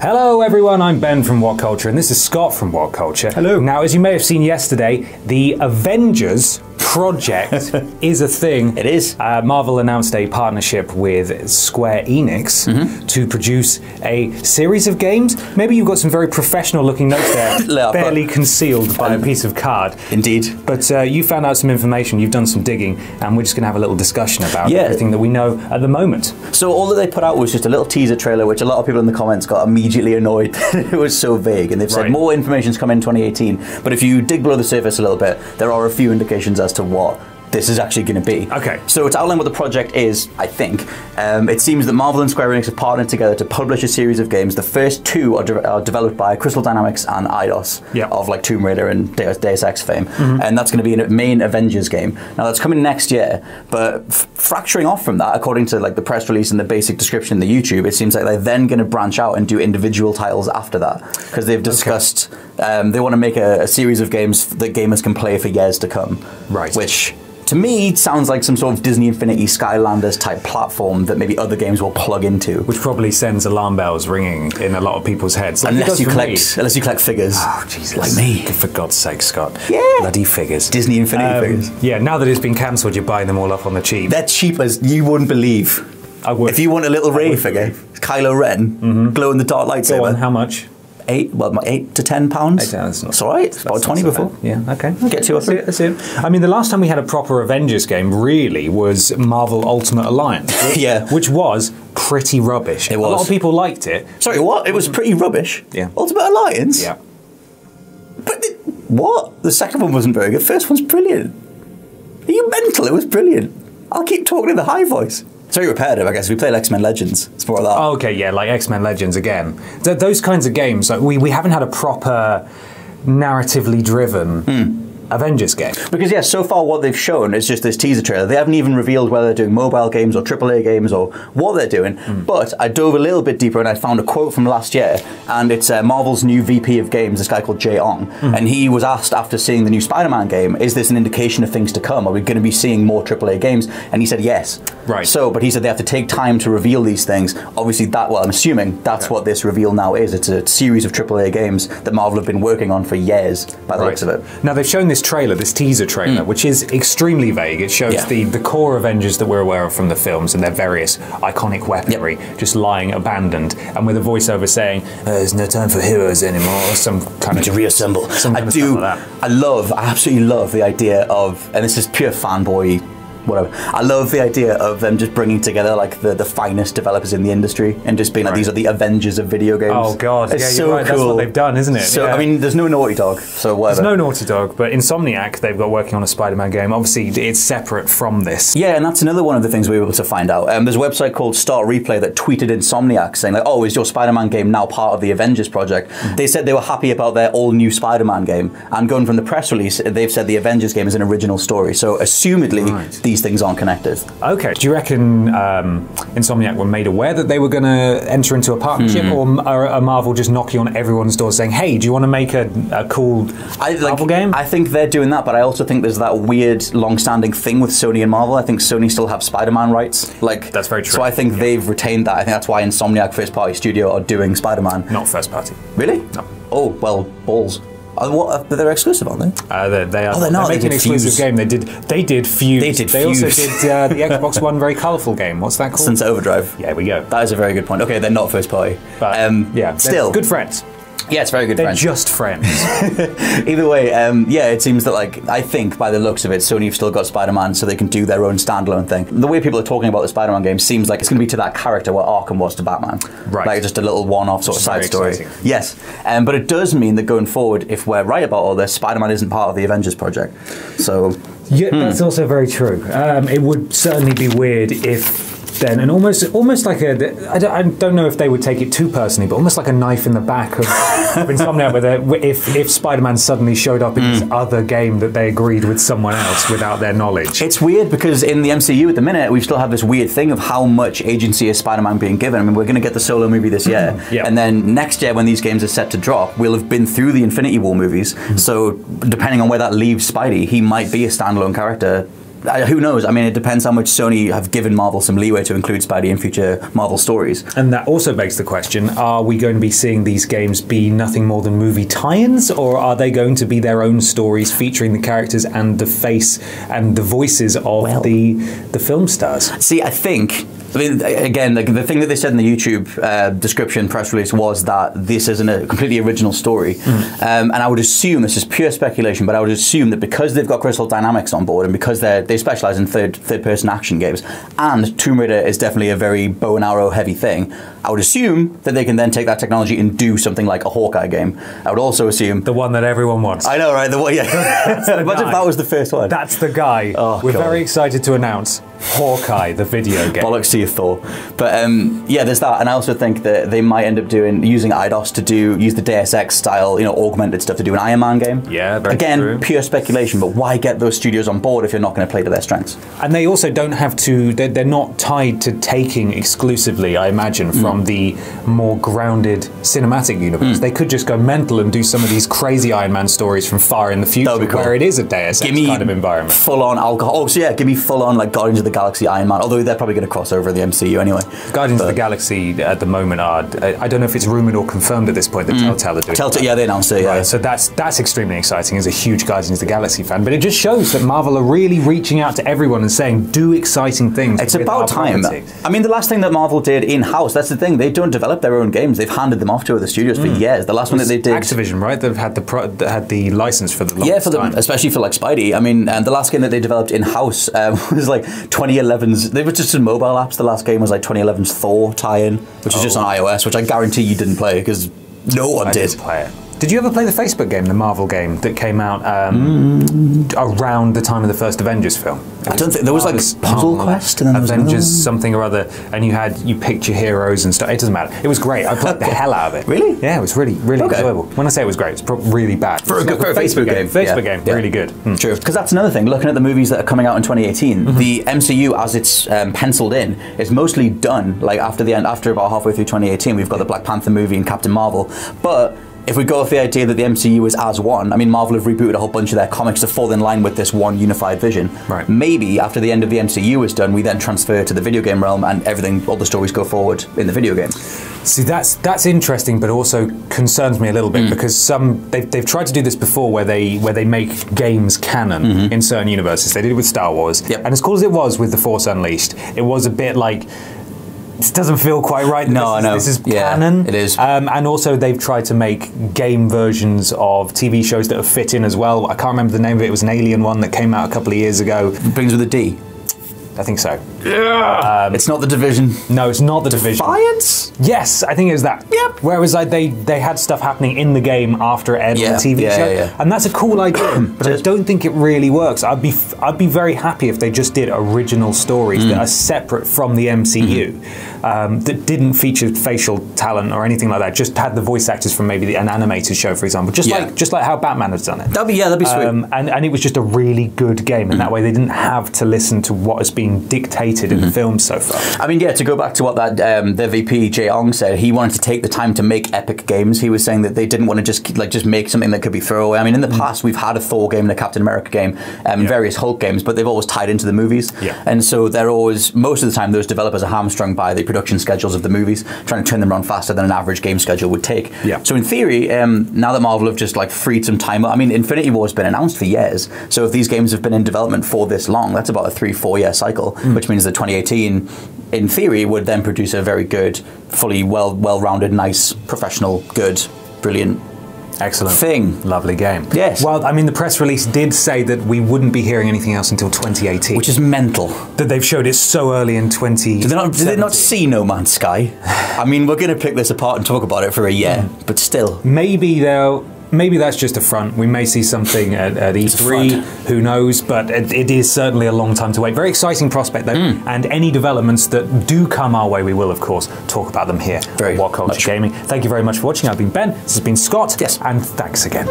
Hello everyone, I'm Ben from What Culture and this is Scott from What Culture. Hello. Now, as you may have seen yesterday, the Avengers project is a thing. It is. Marvel announced a partnership with Square Enix to produce a series of games. Maybe you've got some very professional looking notes there, barely concealed by a piece of card. Indeed. But you found out some information, you've done some digging, and we're just going to have a little discussion about everything that we know at the moment. So all that they put out was just a little teaser trailer, which a lot of people in the comments got immediately annoyed that it was so vague, and they've said more information's come in 2018. But if you dig below the surface a little bit, there are a few indications as to what this is actually going to be. Okay. So it's outlined what the project is, I think. It seems that Marvel and Square Enix have partnered together to publish a series of games. The first two are developed by Crystal Dynamics and Eidos, of like Tomb Raider and Deus Ex fame. And that's going to be a main Avengers game. Now that's coming next year, but fracturing off from that, according to like the press release and the basic description in the YouTube, it seems like they're then going to branch out and do individual titles after that, because they've discussed they want to make a series of games that gamers can play for years to come. Right. Which, to me, sounds like some sort of Disney Infinity Skylanders type platform that maybe other games will plug into. Which probably sends alarm bells ringing in a lot of people's heads. Like unless you collect figures. Oh, Jesus. Like me. For God's sake, Scott. Yeah. Bloody figures. Disney Infinity figures. Yeah, now that it's been cancelled, you're buying them all up on the cheap. They're cheap as you wouldn't believe. I would. If you want a little Rey figure, Kylo Ren, glow in the dark lightsaber. Go on, how much? £8 to £10. That's all right. It's about 20 before. Yeah, okay. Get 2 or 3. That's it. I mean, the last time we had a proper Avengers game really was Marvel Ultimate Alliance. Which was pretty rubbish. It was. A lot of people liked it. Sorry, what? It was pretty rubbish? Yeah. Ultimate Alliance? Yeah. But what? The second one wasn't very good. First one's brilliant. Are you mental? It was brilliant. I'll keep talking in the high voice. It's very repetitive, I guess. We played X-Men Legends. It's more of that. Oh, okay, yeah, like X-Men Legends again. Those kinds of games, like we haven't had a proper narratively driven Avengers game. Because, yeah, so far what they've shown is just this teaser trailer. They haven't even revealed whether they're doing mobile games or AAA games or what they're doing. But I dove a little bit deeper and I found a quote from last year, and it's Marvel's new VP of games, this guy called Jay Ong. And he was asked after seeing the new Spider-Man game, is this an indication of things to come? Are we going to be seeing more AAA games? And he said yes. Right. So, but he said they have to take time to reveal these things. Obviously, well, I'm assuming that's what this reveal now is. It's a series of AAA games that Marvel have been working on for years, by the looks of it. Now, they've shown this trailer, this teaser trailer, which is extremely vague. It shows the core Avengers that we're aware of from the films and their various iconic weaponry just lying abandoned, and with a voiceover saying, there's no time for heroes anymore, or some kind of... to reassemble. I absolutely love the idea of, and this is pure fanboy whatever. I love the idea of them just bringing together like the finest developers in the industry and just being like, these are the Avengers of video games. Oh God, it's so right. cool. That's what they've done, isn't it? So I mean, there's no Naughty Dog, so whatever. There's no Naughty Dog, but Insomniac, they've got working on a Spider-Man game. Obviously, it's separate from this. Yeah, and that's another one of the things we were able to find out. There's a website called Start Replay that tweeted Insomniac saying like, oh, is your Spider-Man game now part of the Avengers project? They said they were happy about their all-new Spider-Man game, and going from the press release, they've said the Avengers game is an original story. So assumedly, these things aren't connected. Okay. Do you reckon Insomniac were made aware that they were going to enter into a partnership, or are Marvel just knocking on everyone's door saying, hey, do you want to make a cool Marvel game? I think they're doing that, but I also think there's that weird long-standing thing with Sony and Marvel. I think Sony still have Spider-Man rights. Like, that's very true. So I think they've retained that. I think that's why Insomniac First Party Studio are doing Spider-Man. Not first party. Really? No. Oh, well, balls. But they're exclusive, aren't they? They are. Oh, they're not. They're making an exclusive game. They did Fuse. They did Fuse. They also did the Xbox One very colourful game. What's that called? Sunset Overdrive. Yeah, we go. That is a very good point. Okay, they're not first party. But yeah, still good friends. Yeah, it's very good friends. They're just friends. Either way, yeah, it seems that, like, I think by the looks of it, Sony have still got Spider-Man so they can do their own standalone thing. The way people are talking about the Spider-Man game seems like it's going to be to that character what Arkham was to Batman. Right. Like just a little one-off sort of side story. Exciting. Yes. But it does mean that going forward, if we're right about all this, Spider-Man isn't part of the Avengers project. So... Yeah, that's also very true. It would certainly be weird if then, and almost like I don't know if they would take it too personally, but almost like a knife in the back of Insomniac, if Spider-Man suddenly showed up in this other game that they agreed with someone else without their knowledge. It's weird because in the MCU at the minute, we still have this weird thing of how much agency is Spider-Man being given. I mean, we're going to get the Solo movie this year, and then next year when these games are set to drop, we'll have been through the Infinity War movies, so depending on where that leaves Spidey, he might be a standalone character who knows? I mean, it depends how much Sony have given Marvel some leeway to include Spidey in future Marvel stories. And that also begs the question, are we going to be seeing these games be nothing more than movie tie-ins, or are they going to be their own stories featuring the characters and the face and the voices of the film stars? See, I mean, again, the thing that they said in the YouTube description press release was that this isn't a completely original story. And I would assume, this is pure speculation, but I would assume that because they've got Crystal Dynamics on board and because they specialize in third-person action games, and Tomb Raider is definitely a very bow and arrow heavy thing, I would assume that they can then take that technology and do something like a Hawkeye game. I would also assume... The one that everyone wants. I know, right? The one, yeah. Imagine if that was the first one. That's the guy. Oh, We're God. very excited to announce Hawkeye, the video game. Bollocks to you, Thor. But yeah, there's that. And I also think that they might end up using IDOS to use the Deus Ex style, augmented stuff to do an Iron Man game. Yeah, very Again, true. Pure speculation, but why get those studios on board if you're not going to play to their strengths? And they also don't have to, they're not tied to taking exclusively, I imagine, from the more grounded cinematic universe. They could just go mental and do some of these crazy Iron Man stories from far in the future, Cool. where it is a Deus Ex kind of environment. Full-on alcohol. Oh, so yeah, give me full-on like Guardians of the Galaxy Iron Man, although they're probably going to cross over in the MCU anyway. Guardians of the Galaxy at the moment are, I don't know if it's rumoured or confirmed at this point that Telltale are doing Telltale, yeah, they announced it, yeah. Right, so that's extremely exciting as a huge Guardians of the Galaxy fan, but it just shows that Marvel are really reaching out to everyone and saying, do exciting things. It's about time. I mean, the last thing that Marvel did in-house, that's the thing, they don't develop their own games. They've handed them off to other studios for years. The last one that they did... Activision, right? They've had the license for the longest time. Especially for like Spidey. I mean, the last game that they developed in-house was like 2011's... They were just in mobile apps. The last game was like 2011's Thor tie-in, which is just on iOS, which I guarantee you didn't play because no one did. Didn't play it. Did you ever play the Facebook game, the Marvel game that came out around the time of the first Avengers film? I don't think there was like Puzzle Quest and then Avengers something or other, and you picked your heroes and stuff. It doesn't matter. It was great. I played the hell out of it. Really? Yeah, it was really enjoyable. When I say it was great, it's really bad for a Facebook game. Facebook game, really good. True, because that's another thing. Looking at the movies that are coming out in 2018, the MCU as it's penciled in is mostly done. Like after about halfway through 2018, we've got the Black Panther movie and Captain Marvel, but if we go with the idea that the MCU is as one, I mean, Marvel have rebooted a whole bunch of their comics to fall in line with this one unified vision. Right. Maybe after the end of the MCU is done, we then transfer to the video game realm and all the stories go forward in the video game. See, that's interesting, but also concerns me a little bit because they've tried to do this before, where they make games canon in certain universes. They did it with Star Wars, and as cool as it was with The Force Unleashed, it was a bit like, this doesn't feel quite right. This is canon. It is. And also they've tried to make game versions of TV shows that have fit in as well. I can't remember the name of it. It was an Alien one that came out a couple of years ago. Begins with a D. I think so. Yeah. It's not The Division. No, it's not The Division. Defiance? Yes, I think it was that. Yep. Where it was like they had stuff happening in the game after it aired on the TV show. And that's a cool idea, but I don't think it really works. I'd be very happy if they just did original stories that are separate from the MCU, that didn't feature facial talent or anything like that. Just had the voice actors from maybe an animated show, for example. Just like how Batman has done it. That'd be sweet. And it was just a really good game, and that way they didn't have to listen to what has been dictated in the films so far. I mean, yeah, to go back to what that the VP Jay Ong said, he wanted to take the time to make epic games. He was saying that they didn't want to just make something that could be throwaway. I mean, in the past we've had a Thor game and a Captain America game, and various Hulk games, but they've always tied into the movies. And so they're always, most of the time, those developers are hamstrung by the production schedules of the movies, trying to turn them around faster than an average game schedule would take. So in theory, now that Marvel have just like freed some time up, I mean, Infinity War has been announced for years, so if these games have been in development for this long, that's about a 3-4 year cycle, which means that 2018, in theory, would then produce a very good, fully well-rounded, nice, professional, good, brilliant, excellent thing. Lovely game. Yes. Well, I mean, the press release did say that we wouldn't be hearing anything else until 2018. Which is mental. That they've showed it so early in 2017. Did they not see No Man's Sky? I mean, we're going to pick this apart and talk about it for a year, but still. Maybe that's just a front. We may see something at E3, who knows, but it is certainly a long time to wait. Very exciting prospect, though, and any developments that do come our way, we will, of course, talk about them here at What Culture Gaming. Thank you very much for watching. I've been Ben, this has been Scott, and thanks again.